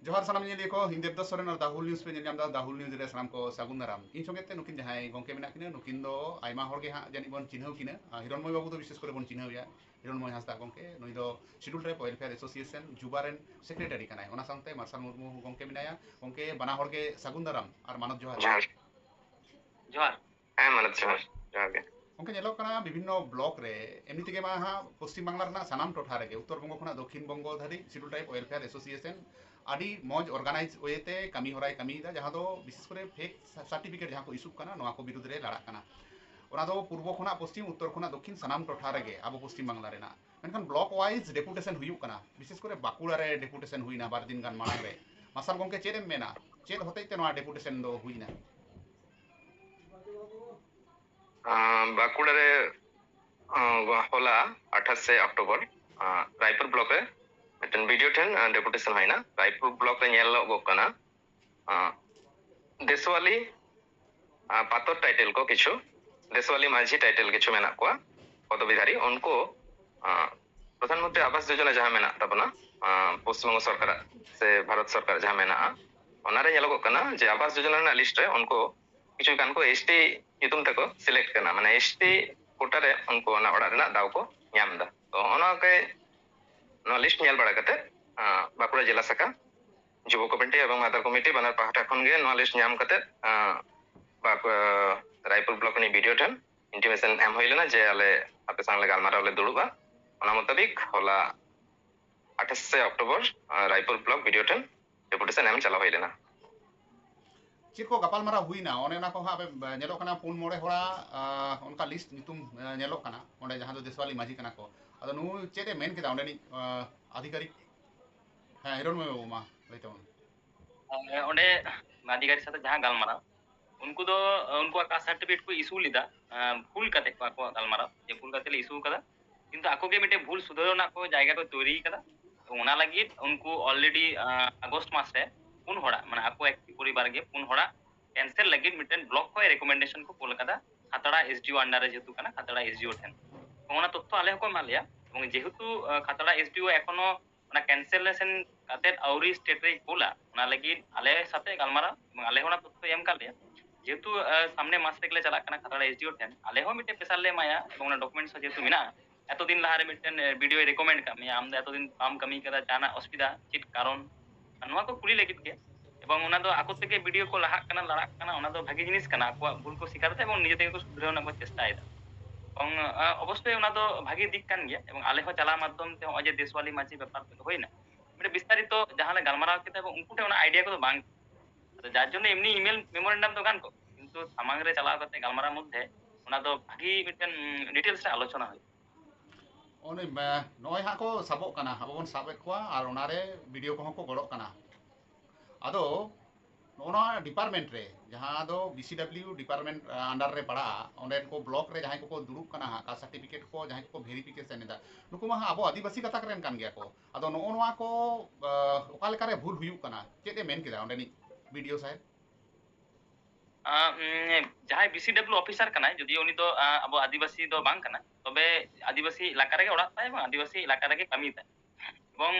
जोहार सानामᱧᱮᱞᱤᱭᱟᱹ ᱠᱚ ᱤᱧ ᱫᱮᱵᱫᱟᱥ ᱥᱚᱨᱮᱱ ᱟᱨ ᱫᱟहुल न्यूज़ पे ᱧᱮᱞ ᱧᱟᱢ दा दाहुल न्यूज़ रे सानाम को सागुन दाराम इन संगे ते नुकिन जहां गंके मेना किना नुकिन दो आयमा हर गे हां जानि बन चिन्हव किना हिरणमय बाबू दो विशेष करे बन चिन्हव या हिरणमय हांसदा गंके नुई दो शेड्यूल ट्राइब वेलफेयर एसोसिएशन जुबारेन सेक्रेटरी कनाय ओना सांते मार्शल मुर्मू गंके मेनाया गंके बाना हर गे सागुन दाराम और मानव जोहार जोहार जोहार मानव जोहार जोहार गे गंके ñᱮᱞᱚᱜ ᱠᱟᱱᱟ ᱵᱤᱵᱷᱤᱱᱱᱚ ᱵᱞᱚᱠ ᱨᱮ ᱮᱢᱱᱤ ᱛᱮᱜᱮ ᱢᱟ ᱦᱟᱸᱜ ᱯᱚᱥᱪᱤᱢ ᱵᱟᱝᱞᱟ ᱨᱮᱱᱟᱜ ᱥᱟᱱᱟᱢ ᱴᱚᱴᱷᱟ ᱨᱮᱜᱮ ᱩᱛᱛᱚᱨ ᱵᱚᱝᱜᱚ ᱠᱷᱚᱱᱟᱜ ᱫᱚᱠᱷᱤᱱ ᱵᱚᱝᱜᱚ ᱫᱷᱟᱹᱨᱤᱡ ᱥᱤᱰᱩᱞ ᱴᱨᱟइब वेलफेयर एसोसिएशन आदि मौज ऑर्गेनाइज ओएते कमी होराय कमीदा जहां दो विशेष करे फेक सर्टिफिकेट जहां को इशू कना नोआ को विरुद्ध रे लड़ा कना ओना दो पूर्व खोना पश्चिम उत्तर खोना दक्षिण सनाम टोठा रेगे अब पश्चिम Bangla Raina मेनखान block wise deputation हुयु कना विशेष करे बाकुड़ा रे डेपुटेशन हुईना बार दिन गान मांग रे मासाल गंके चेदम मेना चेद होतेते नोआ डेपुटेशन दो हुईना बाकुड़ा रे होला 28 अक्टोबर रायपुर ब्लॉक रे मिटन वीडियो ठेन डेपुटेशन होइना रायपुर ब्लॉक रे ñᱮᱞ गो कना देशवाली पातर टाइटल को किछु देशवाली माझी टाइटल किछु मेना को पदवीधारी उनको प्रधानमंत्री आवास योजना जहां मेना तबना पश्चिम बंग सरकार से भारत सरकार जहां मेना ओनारे ñᱮᱞ गो कना जे आवास योजना ना लिस्ट रे उनको किछु कान को एसटी युतुम तको सिलेक्ट करना माने एसटी कोटा रे उनको ना ओड़ा रेना दाव को ñam दा तो ओना के नो लिस्ट ñel बड़ा कते बाकुड़ा जिला शाखा जुब कमिटी एवं मातर कमिटी बनार पाहटा खन गे नो लिस्ट ñam कते रायपुर ब्लॉक नि वीडियो ठन इंटीमेशन एम होइलेना जे आले आपे संग ले गालमाराव ले दुड़ुबा ओना मुताबिक होला 28 अक्टोबर रायपुर ब्लॉक वीडियो ठन डेपुटेशन एम चला होइलेना चेक को गपाल मारा हुईना ओने ना को हाबे ñᱮᱞᱚᱜ ᱠᱟᱱᱟ पुन मोड़े होड़ा उनका लिस्ट नितुम ñᱮᱞᱚᱜ ᱠᱟᱱᱟ ओंडे जहां दो देशवाली माझी कना को अदो नु चेदे मेन केदा ओंडे नि आधिकारिक हां हिरणमय बाबू मा लैते उन ओंडे अधिकारी साथे जहां गालमारा उनको दो उनको का सर्टिफिकेट को इशू लिदा भूल कते को गालमारा जे भूल कते इशू कदा किंतु आको के मिटे भूल सुधारना को जायगा को तैयारी कदा ओना लगी उनको ऑलरेडी अगस्त मास रे पुन होड़ा माने आको एक परिवार गे पुन होड़ा कैंसिल लगी मिटन ब्लॉक को रिकमेंडेशन को कोल कदा खातड़ा एसडीओ अंडर रे जेतु कना खातड़ा एसडीओ ठेन ओना तथ्य आले को मालिया এবং যেহেতু খাতড়া এসডিও এখনো ওনা ক্যান্সেলেশন কাতে আউরি স্টেট রে কোলা ওনা লাগি আলে সাথে গালমারা এবং আলে হোনা তথ্য এম কালে যেহেতু সামনে মাস রেগলে চালাক কানা খাতড়া এসডিও ঠেন আলে হো মিটে স্পেশাল ले माया এবং ওনা ডকুমেন্টস যেহেতু মিনা এতদিন লাহারে মিটেন ভিডিও রেকমেন্ড কামি আমদা এতদিন কাম কামি করা জানা অসুবিধা চিট কারণ নোয়া को কুলি লাগিত গে এবং ওনা তো আকো থেকে ভিডিও को লাহাক কানা লড়াক কানা ওনা তো ভাগি জিনিস কানা আকো ভুল को স্বীকারতে এবং নিজে থেকে শুধরানোর को চেষ্টা আইদা এবং অবশ্যই ওনা তো ভাগি দিক কান গিয়া এবং আলে হো চালা মাধ্যম তে ওই যে দেশওয়ালি মাঝি ব্যাপার তো হই না মানে বিস্তারিত জাহালে গালমারাও কেতে এবং উনকুটে ওনা আইডিয়া को বাং যার জন্য এমনি ইমেল মেমোরেন্ডাম তো গান को কিন্তু সামাং রে চালাও করতে গালমারার মধ্যে ওনা তো ভাগি মিটেন ডিটেইলস রে আলোচনা হয় ओने नय हा को साबक कना आबो बन साबे कोआ आर ओनारे वीडियो को को गड़क कना आदो नोना डिपार्टमेंट रे जहां दो बीसीडब्ल्यू डिपार्टमेंट अंडर रे पड़ा ओंडे को ब्लॉक रे जहां को दुरुप कना हा का सर्टिफिकेट को जहां को वेरिफिकेशन एदा नुकु मा आबो आदिवासी कथा करेन कान गया को आदो नो नोआ को ओका लेका रे भूल हुयु कना चेते मेन केदा ओंडे नि वीडियो साहेब जहां बीसीडब्ल्यू ऑफिसर कना यदि उनी तो अब आदिवासी दो बांग कना तबे आदिवासी इलाका रे ओड़ा ताय এবং आदिवासी इलाका रे कामी ताय এবং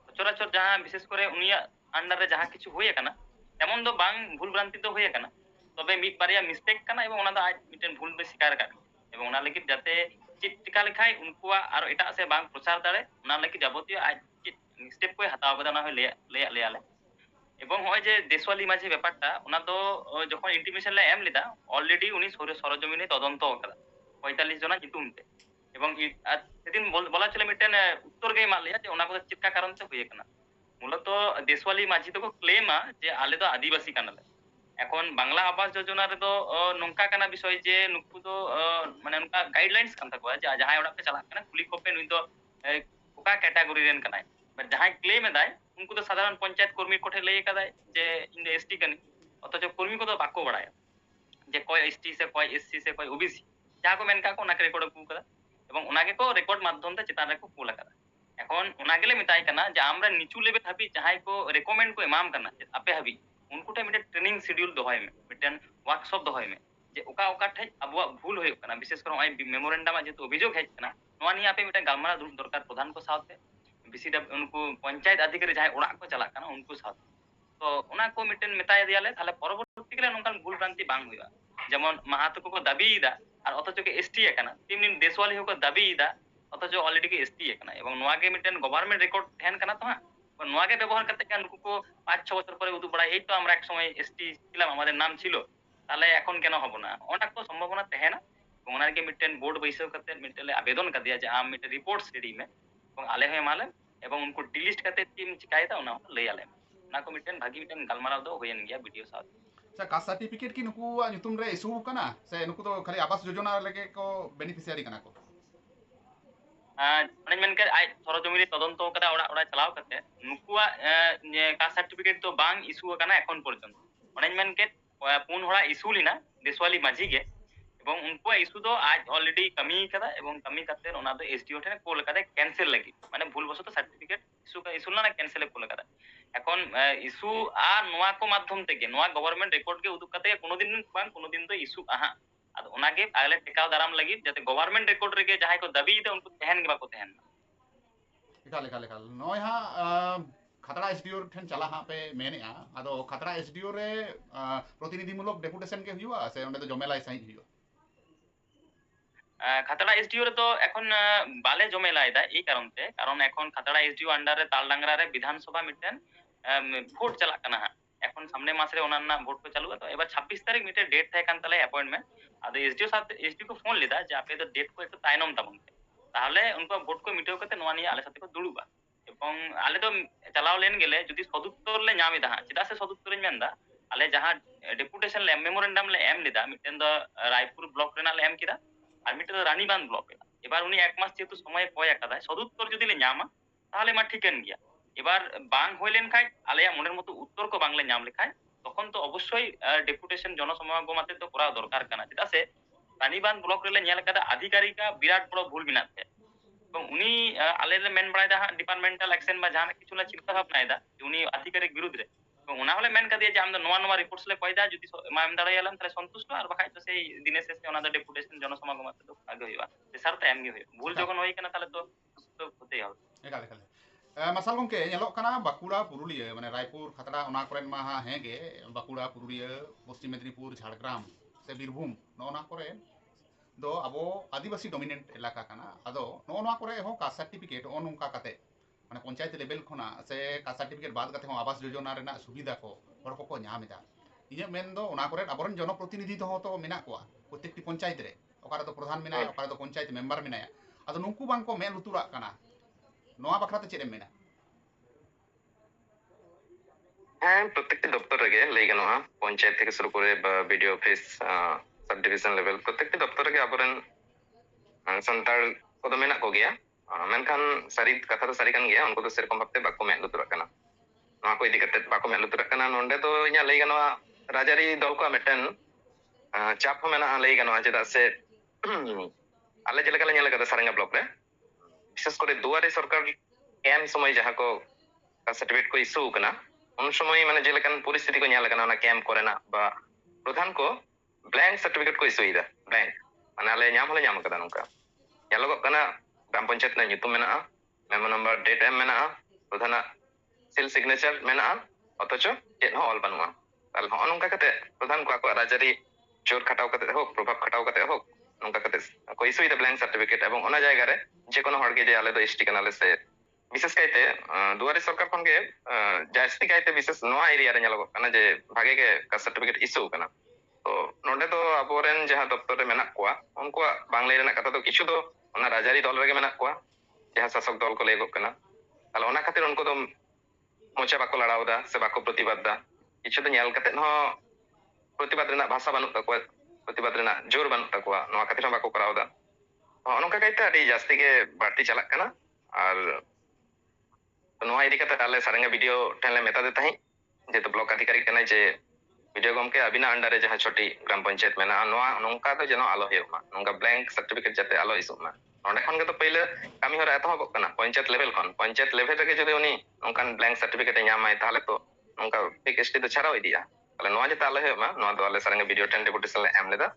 সচরাচর जहां বিশেষ করে উনিয়া আন্ডারে যাহা কিছু হয়ে কানা তেমন তো বাং ভুল ভ্রান্তি তো হয়ে কানা তবে মিট বারিয়া মিস্টেক কানা এবং ওনা দো আজ মিটেন ভুল দো স্বীকার কানা এবং ওনা লাগি যাতে চিট টিকা লেখায় উনকুয়া আর এটা সে বাং প্রচার দাঁড়ে ওনা লাগি যাবতীয় আজ স্টেপ কই হাতা হবে না হয় লে আলে এবং হয় যে দেশওয়ালি মাঝি ব্যাপারটা ওনা তো যখন ইন্টিমেশন লে এম লিদা অলরেডি উনি সরজমিনে তদন্ত করা 45 জনা জিতুমতে এবং সেদিন বলা ছিল মিটেন উত্তর গে মালিয়া যে ওনা কথা চিৎকা কারণ তো হয়ে কানা মূলত দেশওয়ালি মাঝি তো ক্লেমা যে আলে তো আদিবাসী কানালে এখন বাংলা আবাস যোজনা রে তো নঙ্কা কানা বিষয় যে নুকু তো মানে উনকা গাইডলাইন্স কান থাকবা যে যাহাই ওড়া पे চালাক কানা কুলি কোপে নুই তো ওকা ক্যাটাগরি রেন কানাই যাহাই ক্লেম এদায় उनको तो साधारण पंचायत कर्मी कोठे लई कदाय जे इन एसटी कनी অথচ কর্মী को तो बाको बड़ाय যে কয় এসটি সে কয় এসসি সে কয় ওবিসি যা को मेन का को नाके रेकॉर्ड কু করা এবং ওনাকে को রেকর্ড মাধ্যম তে চিতান রেকো কুলা করা এখন ওনাগেলে মিতাই কানা যে আমরা নিচু লেভেল হাবি যাহাই को রেকমেন্ড को इमाम करना आपे हाबि उनको टे मिटे ट्रेनिंग शेड्यूल दोहय में मिटेन वर्कशॉप दोहय में যে ওকা ওকা ঠাই আবুয়া ভুল হয়ে কানা বিশেষ করে ওই মেমোরেন্ডাম যেহেতু অভিযোগ হেজ কানা নোয়া নিয়ে আপে মিটেন গালমারা দরকার প্রধান को साथ ᱵᱤᱥᱤ ᱩᱱᱠᱩ ᱯᱚᱧᱪᱟᱭᱮᱛ ᱟᱫᱷᱤᱠᱟᱨᱤ ᱡᱟᱦᱟᱸᱭ ᱚᱲᱟᱜ ᱠᱚ ᱪᱟᱞᱟᱜ ᱠᱟᱱᱟ ᱩᱱᱠᱩ ᱥᱟᱶ ᱛᱚ ᱚᱱᱟ ᱠᱚ ᱢᱤᱫᱴᱮᱱ ᱢᱮᱛᱟᱭ ᱫᱮᱭᱟᱞᱮ ᱛᱟᱦᱞᱮ ᱯᱚᱨᱚᱵᱚᱨᱛᱤ ᱠᱟলে ᱱᱚᱝᱠᱟन ᱵᱷᱩᱞ ᱵᱷᱨᱟন্তি ᱵᱟᱝ ᱦᱩᱭᱩᱜᱼᱟ ᱡᱮᱢᱚᱱ ᱢᱟহাতো ᱠᱚ দাবিᱭᱮᱫᱟ আর অথচ কে এসটি একানা তেমনি দেশওয়ালি হকো দাবিয়ेदा অথচ অলরেডি কে এসটি একানা এবং নোয়া গে মিটেন গভর্নমেন্ট রেকর্ড ধ্যান কানা তো হ্যাঁ নোয়া গে ব্যবহার করতে কেন নুকু কো 5-6 বছর পরে উদু পড়াই এই তো আমরা এক সময় এসটি ছিলাম আমাদের নাম ছিল তাহলে এখন কেন হব না ওটা তো সম্ভাবনা তহে না এবং ওনার গে মিটেন বোর্ড বৈসव करते मिटले आवेदन कर दिया जे आम मिटे रिपोर्ट रेडी में এবং আলে হয়ে মালে এবং उनको डिलीट करते टीम चिकायदा उना लई आले ना को मिटेन भागी मिटेन गालमाराव दो होयन गया वीडियो साथ सा कास्ट सर्टिफिकेट की नुकु nyutum re isu kana se nuku to khali Awas Yojana lege ko beneficiary kana ko ᱚᱱᱮᱧ ᱢᱮᱱ ᱠᱮᱫ ᱟᱡ ᱥᱚᱨᱚᱡᱚᱢᱤ ᱨᱮ ᱛᱚᱫᱚᱱᱛᱚ ᱠᱟᱫᱟ ᱚᱲᱟᱜ ᱚᱲᱟᱜ ᱪᱟᱞᱟᱣ ᱠᱟᱛᱮ ᱱᱩᱠᱩᱣᱟᱜ ᱠᱟᱥᱴ ᱥᱟᱨᱴᱤᱯᱷᱤᱠᱮᱴ ᱫᱚ ᱵᱟᱝ ᱤᱥᱩ ᱟᱠᱟᱱᱟ ᱮᱠᱷᱚᱱ ᱯᱚᱨᱡᱚᱱᱛᱚ ᱚᱱᱮᱧ ᱢᱮᱱ ᱠᱮᱫ 4 ᱦᱚᱲᱟᱜ ᱤᱥᱩ ᱞᱤᱱᱟ ᱫᱮᱥᱣᱟᱞᱤ ᱢᱟᱹᱡᱷᱤ ᱜᱮ এবং উনকুয়া ইস্যু তো আজ অলরেডি কামি কাদা এবং কামি কাতে ওনা তো এসডিও ঠেনে কোল কাদা ক্যান্সেল লাগি মানে ভুল বশত সার্টিফিকেট ইস্যু না ক্যান্সেল কোল কাদা এখন ইস্যু আর নোয়া কো মাধ্যম থেকে নোয়া গভর্নমেন্ট রেকর্ড কে উদুক কাতে কোনোদিন বাং কোনোদিন তো ইস্যু আহা আর ওনাকে আগলে টেকাও দারাম লাগি যাতে গভর্নমেন্ট রেকর্ড রেগে যাহাই কো দাবি দে উনকু তেহেন গে বাকো তেহেন ekal noy ha खतरा एसडीओ ठेन चला हाँ पे मेने आदो खतरा एसडीओ रे प्रतिनिधि मूलक डेपुटेशन के हुआ से ओंडे तो जमेलाई सही हुआ খাতড়া এসডিও রে তো এখন বালে জমেলাই দা এই কারণতে কারণ এখন খাতড়া এসডিও আন্ডারে তালডাংরা রে বিধানসভা মিটেন ভোট চালাক কানা এখন সামনে মাস রে ওনার নাম ভোট को चालू तो এবার 26 তারিখ মিটে ডেট থাকে কান তালে অ্যাপয়েন্টমেন্ট আর এসডিও সাথে এসডিও को फोन लेदा যে আপনি তো ডেট को একটু তাইনম তাবন তাহলে উনকো ভোট को মিটেও করতে নোয়া নিয়ে আলে সাথে को দুড়ুবা এবং আলে তো চালাও লেন গেলে যদি সদুত্তর লে নামি দা চিদা সে সদুত্তর মেনদা আলে যাহা ডেপুটেশন লে মেমোরেন্ডাম লে এম লিদা মিটেন দ রায়পুর ব্লক রেনা লে এম কিদা আর মিটে তো রানীবাঁধ ব্লক এবার উনি এক মাস যেহেতু সময় পয় একাদায় সদুত্তর যদি লে নামা তাহলে মা ঠিকেন গিয়া এবার বাং হইলেন খাই আলেয়া মনের মতো উত্তর কো বাংলা নাম লেখায় তখন তো অবশ্যই ডেপুটেশন জনসমাগমাতে তো করা দরকার কানা যেটা সে রানীবাঁধ ব্লক রেলে নেল কাদা আধিকারিকা বিরাট বড় ভুল মিনাতে এবং উনি আলে মেন বাড়ায় দা ডিপার্টমেন্টাল অ্যাকশন বা জানা কিছু না চিন্তা ভাবনা দা উনি আধিকারিক বিরুদ্ধে এবং ওনা হলে মেন কাদিয়া যে আমরা নোয়া নোয়া রিপোর্টস লে কয়দা যদি মাম দাঁড়াইলাম তাহলে সন্তুষ্ট আর বাকাই তো সেই দিনে শেষে ওনাদের ডেপুটেশন জনসমাগমাতে তো আগে হইবা তেসার তো এমনি হই ভুল যখন হই কেনা তাহলে তো তো হতেই হবে ekal masal gongke nyelok kana bakura purulia mane raipur khatra ona koren ma ha hege bakura purulia Paschim Medinipur Jhargram se birbhum no ona kore do abo adivasi dominant elaka kana ado no ona kore ho ka certificate on unka kate মানে panchayat level Khana সে caste certificate বাদ কাতে আবাস যোজনা রেনা সুবিধা ko hor ko nyam eda inya men do ona kore aboren জনপ্রতিনিধি তো হতো মেনা কোয়া প্রত্যেকটি পঞ্চায়েত রে ওকারে তো প্রধান মেনায় ওকারে তো পঞ্চায়েত মেম্বার মেনায় আদো নুকু বাং ko men luturak kana নোয়া বাখরাতে চেদ মেনা হ্যাঁ প্রত্যেকটি দপ্তর রেগে লই গানোয়া পঞ্চায়েত থেকে শুরু করে বা BDO office sub division level প্রত্যেকটি দপ্তর রেগে আবরেন সান্তাল কত মেনা কো গিয়া মেনখান সারি কথা তো সারি কান গিয়া উनको तो সেরকম ভাবতে বাকো মেন লুতুরাক কানা নোয়া কো ইদি কাতে বাকো মেন লুতুরাক কানা নন্ডে তো ইয়া লই গানোয়া রাজারি দল को মিটেন চাপ হো মেনা লই গানোয়া যেটা সে আলে জেলা কালে নেলা কাতে সারেঙ্গা ব্লক রে বিশেষ করে দুয়ারে সরকার এম সময় যাহা को সার্টিফিকেট को ইস্যু কানা उन समय মানে যে লেকান পরিস্থিতি को নেলা কানা না ক্যাম্প করে না বা প্রধান को ব্ল্যাঙ্ক সার্টিফিকেট को ইস্যু ইদা ব্ল্যাঙ্ক মানে আলে ñam হলে ñam কাদা নঙ্কা nyalogok kana গ্রাম পঞ্চায়েত না nyutum mena memo number date em mena প্রধানা সিল সিগনেচার mena অথচ চেত হো অল বানুয়া তাহলে হন নঙ্কা কাতে প্রধান को ako রাজারি জোর খাটাও কাতে হোক প্রভাব খাটাও কাতে হোক নঙ্কা কাতে ko ইস্যু ইদা ব্ল্যাঙ্ক সার্টিফিকেট এবং ওনা জায়গা রে যে কোনো হড়গে যে আলে তো এসটি কানালে সে বিশেষ কাইতে দুয়ারে সরকার খনগে জাস্তি কাইতে বিশেষ নোয়া এরিয়া রে nyalogok kana যে ভাগে কে কাস্ট সার্টিফিকেট ইস্যু kana তো নন্ডে তো আবরেন যাহা দপ্তরে মেনা কোয়া উনকুয়া বাংলা রেনা কথা তো কিছু তো ওনা রাজারি দল রেগে মেনা কোয়া যাহা শাসক দল को लेगो kana তাহলে ওনা খাতির উনকো তো মোচা বাকো লড়াও দা সে বাকো প্রতিবাদ দা কিছু তো ñal কাতে ন প্রতিবাদ রেনা ভাষা বানু তাকোয়া প্রতিবাদ রেনা জোর বানু তাকোয়া নোয়া খাতির বাকো করাও দা অনকা কাইতে আদি জাস্তি কে বাড়তি চালাক kana আর নোয়া ইদি কাতে তাহলে সারেঙ্গা ভিডিও টেনলে মেতা দে তাই যেহেতু ব্লক আধিকারিক kana যে ভিডিও গমকে আবিনা আন্ডারে যাহা ছোটি গ্রাম পঞ্চায়েত মেনা নোয়া নঙ্কা তো যেন আলো হেউমা নঙ্কা ব্ল্যাঙ্ক সার্টিফিকেট যাতে আলো ইসুমা নন্ডে খন তো পहिले কামি হরা এতহব কানা পঞ্চায়েত লেভেল খন পঞ্চায়েত লেভেল থেকে যদি উনি নঙ্কান ব্ল্যাঙ্ক সার্টিফিকেট ñamay তাহলে তো নঙ্কা ফেক এসটি তো ছাড়াও ইদিয়া তাহলে নোয়া যেতে আলো হেউমা নোয়া তো আলে সারেঙ্গা ভিডিও টেন ডেপুটেশন লে এম লেদা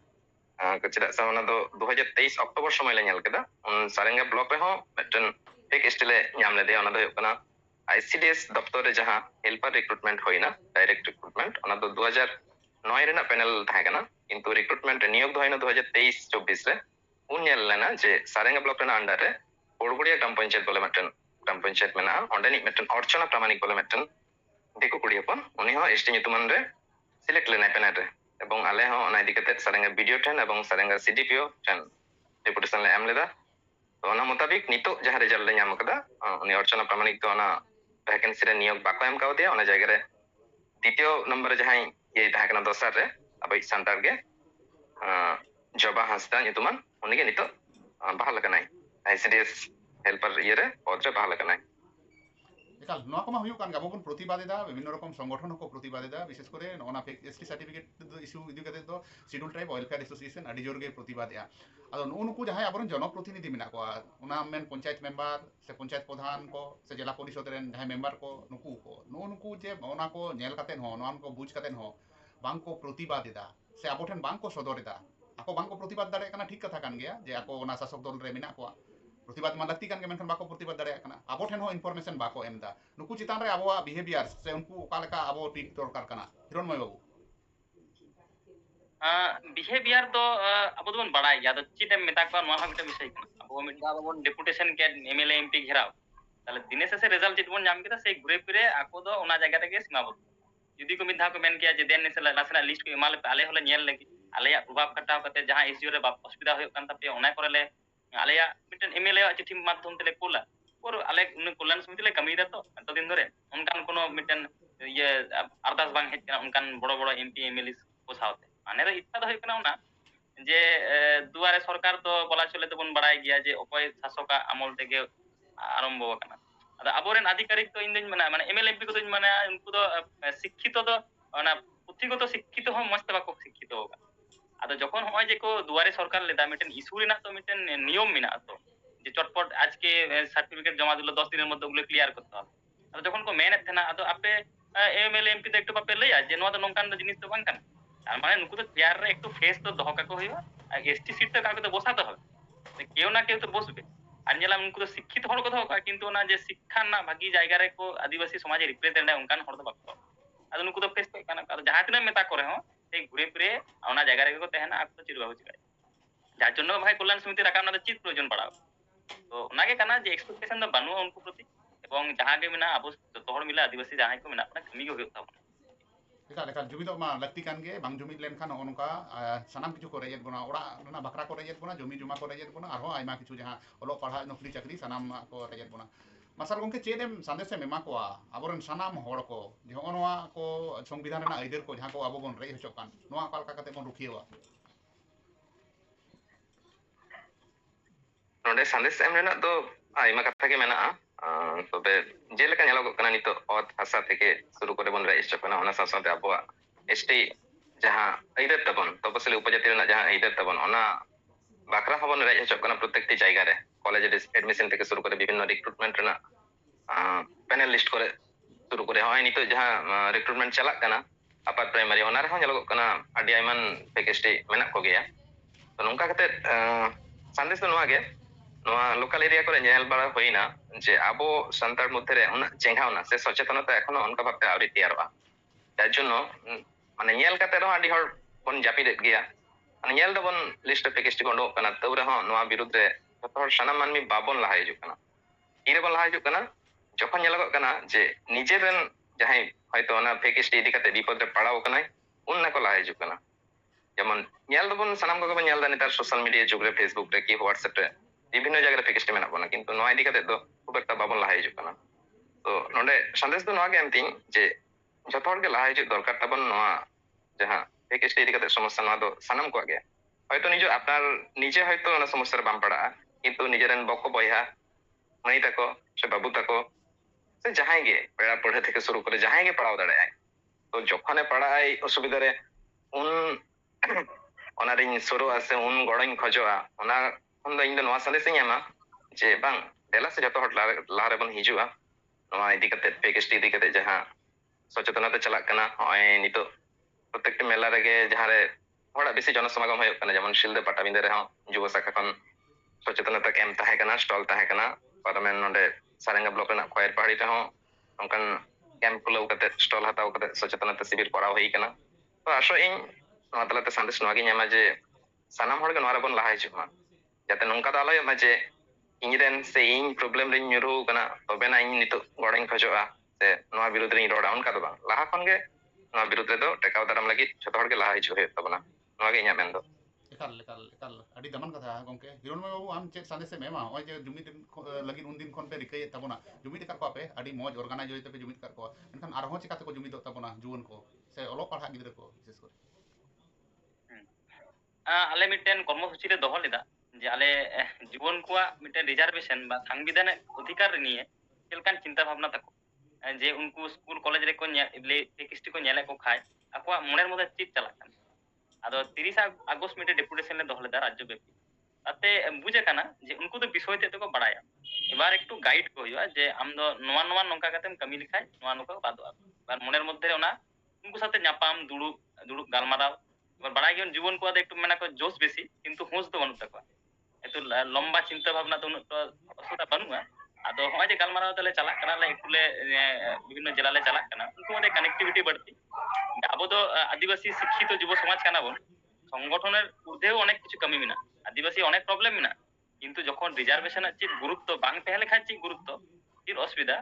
চেদা সামনা তো 2023 অক্টোবর সময় লে ñal কেদা সারেঙ্গা ব্লক রে হো maintain fake ST le nyam lede ona do huyuk kana ICDS দপ্তরে যাহা হেল্পার রিক্রুটমেন্ট হইনা ডাইরেক্ট রিক্রুটমেন্ট অনা তো 2009 রেনা প্যানেল থাকে না কিন্তু রিক্রুটমেন্ট নিয়োগ হয়না 2023-24 রে উন ñel lena je Sarenga block রেনা আন্ডারে বড়গুড়িয়া গ্রাম পঞ্চায়েত বলে মিটন গ্রাম পঞ্চায়েত মেনা অন্ডানি মিটন অর্চনা প্রামাণিক বলে মিটন দেখো কুড়ি হপন উনি হ এসটি nyutuman রে সিলেক্ট লেনা প্যানেল রে এবং আলে হ অনা দিকতে সারেঙ্গা ভিডিও টেন এবং সারেঙ্গা সিডিপিও টেন ডেপুটেশন লে এম লেদা তো অনা মোতাবিক নিতো যাহা রেজাল্ট লে ñam kada উনি অর্চনা প্রামাণিক তো অনা ভ্যাকেন্সি রে নিয়োগ বাকো এম কাও দিয়া অনা জায়গা রে দ্বিতীয় নম্বরে যাহাই ইয়ে তাহা কানা দসার রে আবাই সান্টার গে জবা হাসদা nyutuman উনি গে নিতো বাহাল কানাই ICDS হেল্পার ইয়ে রে পদ রে বাহাল কানাই একাল নোয়া কমা হুয়ুক কান ᱜᱮ ᱟᱵᱚ ᱵᱚᱱ ᱯᱨᱚᱛᱤᱵᱟᱫᱮᱫᱟ বিভিন্ন রকম সংগঠন হকো প্রতিবাদেদা বিশেষ করে ননা ফেক এসটি সার্টিফিকেট ইস্যু ইদি কাতে তো শিডিউল ট্রাইব ওয়েলফেয়ার এসোসিয়েশন আডি জোর গে প্রতিবাদেয়া আদো নুনকু জাহাই আবরন জনপ্রতিনিধি মেনা কো ওনা মেন পঞ্চায়েত মেম্বার সে পঞ্চায়েত প্রধান কো সে জেলা পরিষদ রেন জাহাই মেম্বার কো নুনকু যে ওনা কো নেল কাতেন হ নন কো বুঝ কাতেন হ বাং কো প্রতিবাদেদা সে আবো ঠেন বাং কো সদরেদা ako বাং কো প্রতিবাদ দাড়ে কানা ঠিক কথা কান গেয়া যে ako ওনা শাসক দল রে মেনা কো প্রতিবাদ মা লাক্তি কান গে মেনখান বাকো প্রতিবাদ দাড়ে কানা আবো ঠেন হ ইনফরমেশন বাকো এমদা নুকু চিতান রে আবো বিহেভিয়ার সে উনকু ওকা লেকা আবো টিক দরকার কানা হিরণময় বাবু বিহেভিয়ার তো আবো দবন বাড়াই গিয়া তো চিটেম মেতা কো নোয়া মিটা বিষয় কানা আবো মিটা বন ডেপুটেশন কে এমএলএ এমপি ঘেরাও তাহলে দিনে শেষে রেজাল্ট চিটবন জাম কিতা সেই ঘুরে ফিরে আকো দো ওনা জায়গা থেকে সীমাবদ্ধ যদি কো মিধা কো মেন কিয়া যে দেন নেসে লাসনা লিস্ট কো এমালে আলে হলে ñel লাগি আলেয়া প্রভাব খাটাও কাতে যাহা এসইও রে অসুবিধা হয়ুক কান তাপে ওনা করলে আলেয়া মিটেন এমএলএ চিঠি মাধ্যম তেলে কোলা और आले कल्याण समिति ले कमी तो तो दिन धरे उनकान कोनो मिटन ये अरदास बांग हेज कना उनकान बड़ो बड़ो एमपी एमएलए को सावते माने रे इतना होय कना ना जे दुआरे सरकार तो बला चले तो बन बड़ाई गया जे अकय शासक আমল থেকে আরম্ভ কনা আদা আবরেন আধিকারিক তো ইনদিন মানে এমএলএ এমপি को तो মানে उनको तो শিক্ষিত তো না পুথিগত শিক্ষিত হ মস্ত বাকো শিক্ষিত হোগা আদা যখন হয় যে কো দুয়ারে সরকার লেদা মিটেন ইস্যু রিনা তো মিটেন নিয়ম মিনা তো যে চটপট আজকে সার্টিফিকেট জমা দিল 10 দিনের মধ্যে ওগুলো ক্লিয়ার করতে হবে আর যখন কো মেহনত থানা আদো আপে এমএলএ এমপি তো একটু পাপে লইয়া যে নোয়া তো নংকান জিনিস তো বাং কান তার মানে নুকু তো ক্লিয়ার রে একটু ফেস তো দহকা কো হইবা আর এসটি সিট তো কাকে তো বসাতে হবে কেউ না কেউ তো বসবে আর নিলাম নুকু তো শিক্ষিত হল কথা হোক কিন্তু না যে শিক্ষা না ভাগি জায়গা রে কো আদিবাসী সমাজে রিপ্রেজেন্ট উনকান হল তো বাকো আদো নুকু তো ফেস তো কানা যাহা তিনা মেতা করে হ সেই ঘুরে ফিরে ওনা জায়গা রে কো তেহনা আক তো চিরবাবু চিকাই যার জন্য ভাই কল্যাণ সমিতি রাখা আমাদের চিত প্রয়োজন পড়াও তো ওনাকে কানা যে এক্সপেকটেশন দ বানুয়া উनको প্রতি এবং যাহা গে মিনা আবু যত হড় মিলা আদিবাসী যাহাই কো মিনা আপনা কমি গো হইতা ᱮᱠᱟᱞ ᱮᱠᱟᱞ ᱡᱩᱢᱤᱫ ᱢᱟ ᱞᱟᱹᱠᱛᱤ ᱠᱟᱱ ᱜᱮ ᱵᱟᱝ ᱡᱩᱢᱤᱫ ᱞᱮᱱᱠᱷᱟन ᱱᱚᱜᱼᱚ ᱥᱟᱱᱟᱢ ᱠᱤᱪᱷᱩ ᱠᱚ ᱨᱮᱡᱮᱫ ᱵᱚᱱᱟ ᱚᱲᱟᱜ ᱨᱮᱱᱟᱜ ᱵᱟᱠᱷᱨᱟ ᱠᱚ ᱨᱮᱡᱮᱫ ᱵᱚᱱᱟ ᱡᱚᱢᱤ ᱡᱚᱢᱟ ᱠᱚ ᱨᱮᱡᱮᱫ ᱵᱚᱱᱟ ᱟᱨᱦᱚᱸ ᱟᱭᱢᱟ ᱠᱤᱪᱷᱩ ᱡᱟᱦᱟᱸ ᱚᱞᱚᱜ ᱯᱟᱲᱦᱟᱜ ᱱᱚᱠᱨᱤ ᱪᱟᱹᱠᱨᱤ ᱥᱟᱱᱟᱢ ᱠᱚ ᱨᱮᱡᱮᱫ ᱵᱚᱱᱟ ᱢᱟᱥᱟᱨ ᱜᱚᱝᱠᱮ ᱪᱮᱫ ᱮᱢ ᱥᱟᱸᱫᱮᱥᱮᱢ ᱮᱢᱟ ᱠᱚᱣᱟ ᱟᱵᱚᱨᱮᱱ ᱥᱟᱱᱟᱢ ᱦᱚᱲ ᱠᱚ ᱡᱮ ᱱᱚᱜᱼᱚ ᱱᱚᱣᱟ ᱠᱚ ᱥᱚᱝᱵᱤᱫᱷᱟᱱ ᱨᱮᱱᱟᱜ ᱟᱹᱭᱫᱟᱹᱨ ᱠᱚ ᱡᱟᱦᱟᱸ ᱠᱚ ᱟᱵᱚ ᱵᱚᱱ ᱨᱮᱡ ᱦᱚᱪᱚᱜ ᱠᱟᱱ ᱱᱚᱣᱟ ᱚᱠᱟ ᱞᱮᱠᱟ ᱠᱟᱛᱮ ᱵᱚᱱ ᱨᱩᱠᱷᱤᱭᱟᱹᱣᱟ ᱱᱚᱰᱮ ᱥᱟᱸᱫᱮᱥ ᱮᱢ ᱨᱮᱱᱟᱜ ᱫᱚ ᱟᱭᱢᱟ ᱠᱟᱛᱷᱟ ᱜᱮ ᱢᱮᱱᱟᱜᱼᱟ ᱛᱚᱵᱮ ᱡᱮᱞᱮᱠᱟ ᱧᱮᱞᱚᱜᱚᱜ ᱠᱟᱱᱟ ᱱᱤᱛᱚᱜ ᱚᱛ ᱦᱟᱥᱟ ᱛᱷᱮᱠᱮ ᱥᱩᱨᱩ ᱠᱚᱨᱮ ᱵᱚᱱ ᱨᱮᱡ ᱦᱚᱪᱚᱜ ᱠᱟᱱᱟ ᱚᱱᱟ ᱥᱟᱶ ᱥᱟᱶᱛᱮ ᱟᱵᱚᱣᱟᱜ ᱮᱥᱴᱤ ᱡᱟᱦᱟᱸ ᱟᱹᱭᱫᱟᱹᱨ ᱛᱟᱵᱚᱱ তপশিলি উপজাতি ᱨᱮᱱᱟᱜ ᱡᱟᱦᱟᱸ ᱟᱹᱭᱫᱟᱹর ᱛᱟᱵᱚᱱ ᱚᱱᱟ বাকরা হবন রেজ হচক কানা প্রত্যেকটি জায়গা রে কলেজে এডমিশন থেকে শুরু করে বিভিন্ন রিক্রুটমেন্ট রেনা প্যানেল লিস্ট করে শুরু করে হয় নিতো যাহা রিক্রুটমেন্ট চালাক কানা আপার প্রাইমারি ওনার হন ᱧᱮᱞᱚᱜᱚᱜ ᱠᱟᱱᱟ ᱟᱹᱰᱤ ᱟᱭᱢᱟᱱ ᱯᱷᱮᱠᱮᱥᱴᱤ ᱢᱮᱱᱟᱜ ᱠᱚ ᱜᱮᱭᱟ ᱛᱚ ᱱᱚᱝᱠᱟ ᱠᱟᱛᱮ ᱥᱟᱸᱫᱮᱥ ᱫᱚ ᱱᱚᱣᱟ ᱜᱮ ᱱᱚᱣᱟ ᱞᱳᱠᱟল এরিয়া করে ᱧᱮᱞ ᱵᱟᱲᱟ ᱦᱩᱭᱱᱟ যে আবো সান্তার মধ্যে রে উনা চেঙ্গাওনা সে সচেতনতা এখনো অনকা ভাবে আউরি তৈয়ারবা তার জন্য মানে ᱧᱮᱞ কাতে রহ আডি হড় বন জাপিদেত গিয়া মানে ᱧᱮᱞ দবন লিস্ট ফেকেস্টি কোন্ডো কানা তৌ রে হন নোয়া বিরুদ্ধ রে যত হড় সানাম মানমি বাবন লাহাই হিজুক কানা ইরে বন লাহাই হিজুক কানা যখন ᱧᱮᱞᱚᱜᱚᱜ ᱠᱟᱱᱟ যে নিজেরেন যাহাই হয়তো না ফেকেস্টি ইদি কাতে বিপদ রে পড়াও কানাই উন্না কো লাহাই হিজুক কানা যেমন ᱧᱮᱞ দবন সানাম কো ᱧᱮᱞ দা নেতার সোশ্যাল মিডিয়া যুগ রে ফেসবুক রে কি হোয়াটসঅ্যাপ রে বিভিন্ন জায়গা ফেকেস্টি মেনা বনা কিন্তু নোয়া ইদি কাতে তো খুব একটা বাবন লাহাই হিজুক কানা তো নডে সন্দেশ তো নোয়া গে এমতিং যে যত হড় গে লাহাই হিজুক দরকার তাবন নোয়া যাহা ফেকেস্টি ইদি কাতে সমস্যা নোয়া দো সানাম কো আগে হয়তো নিজে আপনার নিজে হয়তো না সমস্যার বাম পড়া কিন্তু নিজেরেন বকো বয়হা মাই তাকো সে বাবু তাকো সে যাহাই গে পেড়া পড়ে থেকে শুরু করে যাহাই গে পড়াও দাঁড়ায় তো যখনে পড়াই অসুবিধা রে উন অনারিং শুরু আছে উন গড়িং খজোয়া ওনা উন দো ইন দো নোয়া সালেসিং এমা যে বাং দেলা সে যত হট লারে বন হিজুয়া নোয়া ইদি কাতে ফেকেস্টি ইদি কাতে যাহা সচেতনতা চালাক কানা হয় নিতো প্রত্যেকটি মেলা রেগে যাহারে হড়া বেশি জনসমাগম হয়ে কানা যেমন শিলদে পাটাবিন্দে রে যুব শাখা খন সচেতনতা ক্যাম্প তাহে কানা স্টল তাহে কানা ᱯᱟᱨᱚᱢᱮᱱ ᱱᱚᱰᱮ ᱥᱟᱨᱮᱝᱜᱟ ᱵᱞᱚᱠ ᱨᱮᱱᱟᱜ ᱠᱷᱚᱭᱮᱨ ᱯᱟᱦᱟᱲি ᱨᱮᱦᱚᱸ ᱚᱱᱠᱟᱱ ᱠᱮᱢᱯ ᱠᱷᱩᱞᱟᱹᱣ ᱠᱟᱛᱮ ᱥᱴᱚᱞ ᱦᱟᱛᱟᱣ ᱠᱟᱛᱮ ᱥᱚᱪᱮᱛᱚᱱᱚᱛᱟ ᱥᱤᱵᱤᱨ ᱠᱚᱨᱟᱣ ᱦᱩᱭ ᱠᱟᱱᱟ ᱛᱚ ᱟᱥᱚᱜ ᱤᱧ ᱱᱚᱣᱟ ᱛᱟᱞᱟᱛᱮ ᱥᱟᱸᱫᱮᱥ ᱱᱚᱣᱟᱜᱤᱧ ᱮᱢᱟ ᱡᱮ ᱥᱟᱱᱟᱢ ᱦᱚᱲᱜᱮ ᱱᱚᱣᱟ ᱨᱮᱵᱚᱱ ᱞᱟᱦᱟ ᱦᱤᱡᱩᱜ ᱢᱟ যাতে নৌকা ᱫᱚ ᱟᱞᱚ ᱦᱩᱭᱩᱜ ᱢᱟ ᱡᱮ ᱤᱧᱨᱮᱱ ᱥᱮ ᱤᱧ ᱯᱨᱚᱵᱞᱮᱢ ᱨᱤᱧ ᱧᱩᱨᱦᱩ ᱟᱠᱟᱱᱟ ᱛᱚᱵᱮᱱᱟ ᱤᱧ ᱱᱤᱛᱚᱜ ᱜᱚᱲᱚᱧ ᱠᱷᱚᱡᱚᱜᱼᱟ ᱥᱮ ᱱᱚᱣᱟ ᱵᱤᱨᱩᱫᱽ ᱨᱤᱧ ᱨᱚᱲᱟ ᱚᱱᱠᱟ ᱫᱚ ᱵᱟᱝ ᱞᱟᱦᱟ ᱠᱷᱚᱱᱜᱮ ᱱᱚᱣᱟ ᱵᱤᱨᱩᱫᱽ ᱨᱮᱫᱚ ᱴᱮᱠᱟᱣ ᱫᱟᱨᱟᱢ ᱞᱟᱹᱜᱤᱫ ᱡᱷᱚᱛᱚ ᱦᱚᱲᱜᱮ ᱞᱟᱦᱟ ᱦᱤᱡᱩᱜ ᱦᱩᱭᱩᱜ ᱛᱟᱵᱚᱱᱟ ᱱᱚᱣᱟᱜᱮ ᱤᱧᱟᱹᱜ ᱢᱮᱱ ᱫᱚ ᱮᱠᱟᱞ ᱮᱠᱟᱞ ᱮᱠᱟᱞ ᱟᱹᱰᱤ ᱫᱟᱢᱟᱱ ᱠᱟᱛᱷᱟ ᱜᱚᱝᱠᱮ ᱦᱤᱨᱚᱱᱢᱚᱭ ᱵᱟᱵᱩ ᱟᱢ ᱪᱮᱫ ᱥᱟᱸᱫᱮᱥᱮᱢ ᱮᱢᱟ ᱱᱚᱜᱼᱚᱭ ᱡᱮ ᱡᱩᱢᱤᱫ ᱞᱟᱹᱜᱤᱫ ᱩᱱᱫᱤन ᱠᱷᱚᱱ ᱯᱮ ᱨᱤᱠᱟᱹᱭᱮᱫ ᱛᱟᱵᱚᱱᱟ ᱡᱩᱢᱤᱫ ᱟᱠᱟᱫ ᱠᱚᱣᱟ ᱯᱮ ᱟᱹᱰᱤ ᱢᱚᱡᱽ ᱚᱨᱜᱟᱱᱟᱭᱤᱡ ᱦᱚᱭᱛᱮ ᱯᱮ ᱡᱩᱢᱤᱫ ᱟᱠᱟᱫ ᱠᱚᱣᱟ ᱮᱱᱠᱷᱟᱱ ᱟᱨᱦᱚᱸ ᱪᱤᱠᱟᱹᱛᱮᱠᱚ ᱡᱩᱢᱤᱫᱚᱜ ᱛᱟᱵᱚᱱᱟ ᱡᱩᱣᱟᱹᱱ ᱠᱚ ᱥᱮ ᱚᱞᱚᱜ ᱯᱟᱲᱦᱟᱜ ᱜᱤᱫᱽᱨᱟᱹ ᱠᱚ ᱵᱤᱥᱮᱥ ᱠᱚᱨᱮ ᱟᱞᱮ ᱢᱤᱫᱴᱮᱱ ᱠᱚᱨᱢᱚᱥূᱪি ᱞᱮ ᱫᱚᱦᱚ ᱞᱮᱫᱟ ᱡᱮ ᱟᱞᱮ ᱡᱩᱣᱟᱹᱱ ᱠᱚᱣᱟᱜ ᱢᱤᱫᱴᱮᱱ ᱨᱤᱡᱟᱨভᱮᱥᱚᱱ বা সাংবিধানিক অধিকার নিয়ে ᱪᱮᱫ ᱞᱮᱠᱟᱱ ᱪᱤᱱᱛᱟᱹ ᱵᱷᱟᱵᱱᱟ ᱛᱟᱠᱚ ᱡᱮ ᱩᱱᱠᱩ ᱥᱠᱩᱞ ᱠᱚᱞᱮᱡᱽ ᱨᱮᱠᱚ ᱴᱮᱠᱥᱴ ᱠᱚ ᱧᱮᱞᱮᱫ ᱠᱚ ᱠᱷᱟᱡ ᱟᱠᱚᱣᱟᱜ ᱢᱚনের ᱢধ্যে ᱪᱮᱫ ᱪᱟᱞᱟᱜ ᱠᱟᱱᱟ ᱟᱫᱚ 30 আগস্ট ᱢᱤᱫᱴᱮᱱ ᱰᱮপুটেশন ᱞᱮ ᱫᱚᱦᱚ ᱞᱮᱫᱟ ᱨᱟজ্য ᱵᱮᱯী তাতে বুঝ আকানা যে উনকু তো বিষয় তেতো কো বাড়ায়া এবার একটু গাইড কো হইয়া যে আম দো নোয়া নোয়া নঙ্কা কাতেম কামি লিখাই নোয়া নঙ্কা বাদো আর মনের মধ্যে ওনা উনকু সাথে ñাপাম দুড়ুব দুড়ুব গালমারাও এবার বাড়াই গিয়ে জীবন কো একটু মেনা কো জোশ বেশি কিন্তু হুঁশ দো বানু তাকো একটু লম্বা চিন্তা ভাবনা তো উন্নত অসুবিধা বানুয়া আদো হয় যে গালমারাও তাহলে চালাক কানা লে একটু লে বিভিন্ন জেলা লে চালাক কানা উনকু মধ্যে কানেক্টিভিটি বাড়তি আবো তো আদিবাসী শিক্ষিত যুব সমাজ কানা বন সংগঠনের ঊর্ধ্বেও অনেক কিছু কামি মেনা আদিবাসী অনেক প্রবলেম মেনা কিন্তু যখন রিজার্ভেশনের চেয়ে গুরুত্ব বাং তাহলে খাই চেয়ে গুরুত্ব এর অসুবিধা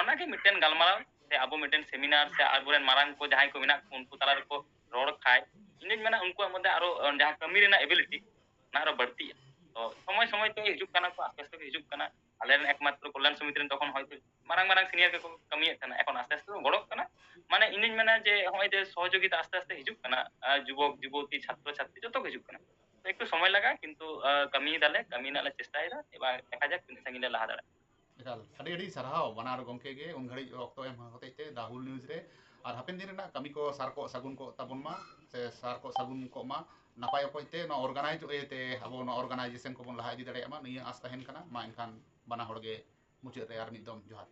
অনেকে মিটেন গালমারাও সে আবো মিটেন সেমিনার সে আবুরেন মারাং को जहां को मेना उनको ताला को रोड खाय इन्हें मेना उनको मध्य आरो जहां कमी रेना एबिलिटी ना आरो बढ़ती तो समय समय तो हिजुक काना को आस्ते आस्ते हिजुक काना आलेन एकमात्र कल्याण समिति रेन तखन हयतो मारांग मारांग सिनियर को कमिए काना এখন আস্তে আস্তে গড়ক কানা মানে ইনিন মেনা যে হয় যে সহযোগিতা আস্তে আস্তে হিজুক কানা যুবক যুবতী ছাত্র ছাত্রী যত হিজুক কানা তো একটু সময় লাগা কিন্তু কামি দালে কামি নালে চেষ্টায়দা এবার দেখা যাক তিন সাঙ্গিলে লাহা দাঁড়ায় ᱮᱠᱟᱞ ᱟᱹᱰᱤ ᱟᱹᱰᱤ ᱥᱟᱨᱦᱟᱣ ᱵᱟᱱᱟᱨ ᱜᱚᱝᱠᱮ ᱜᱮ ᱩᱱ ᱜᱷᱟᱹᱲᱤᱡ ᱚᱠᱛᱚ ᱮᱢ ᱦᱚᱛᱮᱡ ᱛᱮ ᱫᱟᱦᱩᱞ ᱱᱤᱭᱩᱡᱽ ᱨᱮ ᱟᱨ ᱦᱟᱯᱮᱱ ᱫᱤᱱ ᱨᱮᱱᱟᱜ ᱠᱟᱹᱢᱤ ᱠᱚ ᱥᱟᱨ ᱠᱚ ᱥᱟᱹᱜᱩᱱ ᱠᱚ ᱛᱟᱵᱚᱱ ᱢᱟ ᱥᱮ ᱥᱟᱨ ᱠᱚ ᱥᱟᱹᱜᱩᱱ ᱠᱚᱜ ᱢᱟ ᱱᱟᱯᱟᱭ ᱚᱠᱚᱡ ᱛᱮ ᱱᱚᱣᱟ ᱚᱨᱜᱟᱱᱟᱭᱤᱡ ᱤᱭᱟᱹᱛᱮ ᱟᱵᱚ ᱱᱚᱣᱟ ᱚᱨᱜᱟᱱᱟᱭᱡᱮᱥᱚᱱ ᱠᱚᱵᱚᱱ ᱞᱟᱦᱟ ᱤᱫᱤ ᱫᱟᱲᱮᱭᱟᱜ ᱢᱟ ᱱᱤᱭᱟᱹ ᱟᱸᱥ ᱛᱟᱦᱮᱱ ᱠᱟᱱᱟ ᱢᱟ ᱮᱱᱠᱷᱟᱱ ᱵᱟᱱᱟ ᱦᱚᱲ ᱜᱮ ᱢᱩᱪᱟᱹᱫ ᱨᱮ ᱟᱨ ᱢᱤᱫ ᱫᱚᱢ ᱡᱚᱦᱟᱨ